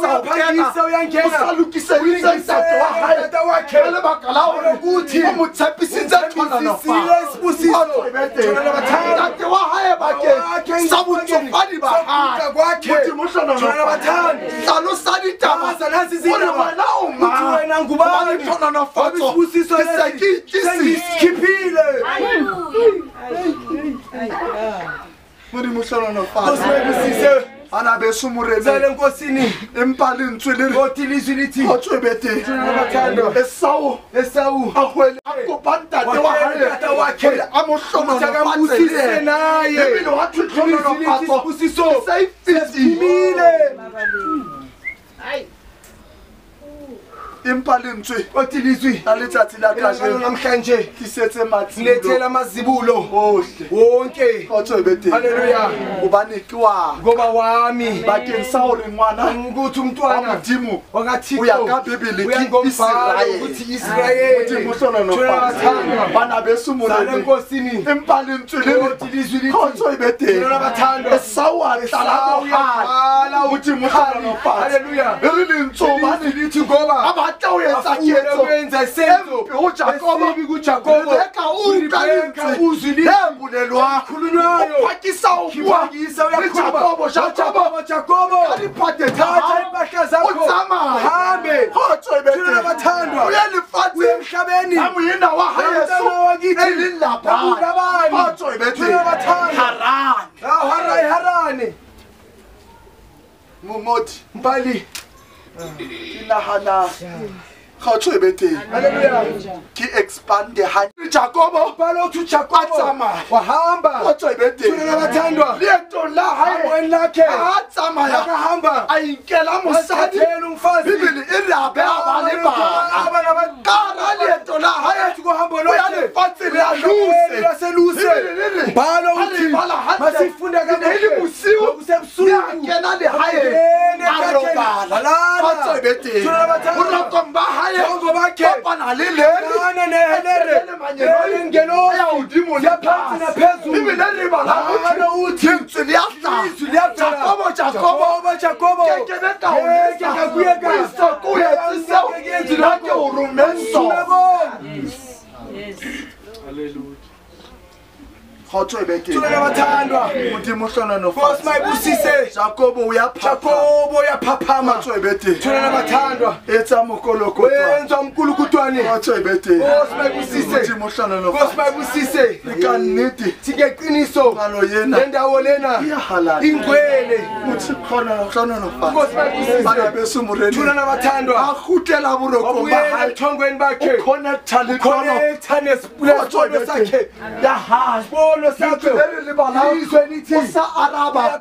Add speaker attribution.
Speaker 1: uyaphangisa uyangena
Speaker 2: usalukise izizathu wahayele bakalawo
Speaker 1: ukuthi
Speaker 2: umutsepisitse thona
Speaker 1: sile isibusiso thona nabathanda
Speaker 2: wahaye bakhe sabutsofani bahaya
Speaker 1: kwakhe thona nabathanda
Speaker 2: hlalo sanitaba
Speaker 1: nazi izinto
Speaker 2: wena uma
Speaker 1: wena ngubani
Speaker 2: thona nafatso
Speaker 1: isibusiso sengisikhiphile
Speaker 2: muri muhlalo nafatso
Speaker 1: kosibusise
Speaker 2: ana besumurele
Speaker 1: zale nkosini
Speaker 2: empalini tswelere
Speaker 1: ngothi lizwi lithi
Speaker 2: otswebete
Speaker 1: nabathanda Esawu
Speaker 2: ahwele akopantade
Speaker 1: wakhe
Speaker 2: amohlono
Speaker 1: akambusise naye
Speaker 2: ebile wathi khona nofatso
Speaker 1: isibusiso
Speaker 2: sayifiti
Speaker 1: sesiphumile
Speaker 2: impalini tswe
Speaker 1: othi lizwi
Speaker 2: alithathi lakaje
Speaker 1: namhlanje
Speaker 2: kisetse mathi
Speaker 1: ngilethela amazibulo
Speaker 2: ohle
Speaker 1: wonke
Speaker 2: otswebete
Speaker 1: haleluya
Speaker 2: ubanikiwa
Speaker 1: ngoba wami
Speaker 2: bakeng sa hore ngwana
Speaker 1: ukuthi umntwana
Speaker 2: modimo
Speaker 1: wakathixo
Speaker 2: uya ka bibele ke
Speaker 1: Israel ukuthi Israel
Speaker 2: modimo sona nofatso bana besumurele
Speaker 1: nkosini
Speaker 2: empalini tswelere
Speaker 1: othi lizwi lithi
Speaker 2: otswebete
Speaker 1: nabathanda
Speaker 2: Esawu ahlala
Speaker 1: uyaqala
Speaker 2: modimo sona nofatso
Speaker 1: haleluya
Speaker 2: elintsobani
Speaker 1: lithi ngoba
Speaker 2: abatla uyenza
Speaker 1: wenza isenzo
Speaker 2: uJakobo
Speaker 1: kuJakobo
Speaker 2: Rebeka
Speaker 1: uzwi lithi
Speaker 2: lembulelwa
Speaker 1: khulunywayo
Speaker 2: uphakisa ukuwa
Speaker 1: Jakobo
Speaker 2: aliphathe
Speaker 1: thatha impahla zakho
Speaker 2: utsama
Speaker 1: hambe thina nabathandwa
Speaker 2: uyalifatse
Speaker 1: emhlabeni
Speaker 2: amuyina wahayesu elilapha
Speaker 1: thina nabathandwa Harani
Speaker 2: mumoti
Speaker 1: mpali
Speaker 2: inahana khatswebete
Speaker 1: haleluya
Speaker 2: ki expand ha Jakobo
Speaker 1: balo uthi Jakobo wahamba
Speaker 2: khatswebete
Speaker 1: thina nabathandwa
Speaker 2: lento la haye
Speaker 1: lakhe
Speaker 2: atsama
Speaker 1: yakahamba
Speaker 2: ayinkela musadi
Speaker 1: thela umfazi
Speaker 2: bibili irabe abale bana kara lento la haye
Speaker 1: kuhamba lo
Speaker 2: uyalifatse leluse
Speaker 1: laseluse balo uthi masifunda kahle
Speaker 2: usiwo
Speaker 1: kusebusuku
Speaker 2: yakena le haye arobala khatswebete unakomba haye bana le
Speaker 1: ana nehelere ngelo
Speaker 2: udimo
Speaker 1: yaphansi naphezulu
Speaker 2: bibili ribala
Speaker 1: balo uthi
Speaker 2: izwi liyahla Jakobo kekebeka uyakuyeka urumenso khatswebete
Speaker 1: thina nabathandwa
Speaker 2: modimo hlona
Speaker 1: Nkosi mayibusise
Speaker 2: Jakobo
Speaker 1: uyaphaphama
Speaker 2: khatswebete
Speaker 1: thina nabathandwa
Speaker 2: etsa mokolokotwa
Speaker 1: wenza umkulukutwane
Speaker 2: khatswebete
Speaker 1: Nkosi mayibusise
Speaker 2: modimo hlona
Speaker 1: Nkosi mayibusise
Speaker 2: ikaniti
Speaker 1: sikeqiniso
Speaker 2: ngalo yena
Speaker 1: lendawo lena
Speaker 2: iyahala
Speaker 1: ingcwele
Speaker 2: uthi khona hlona nofa
Speaker 1: Nkosi mayibusise
Speaker 2: bana besumureni
Speaker 1: thina nabathandwa
Speaker 2: akhutela buroko
Speaker 1: ubuyela
Speaker 2: bahayi
Speaker 1: ethongweni bakhe
Speaker 2: connecta le khono
Speaker 1: connecta nesipulelo sakhe
Speaker 2: yaha
Speaker 1: sakhe
Speaker 2: izwe lithi usa araba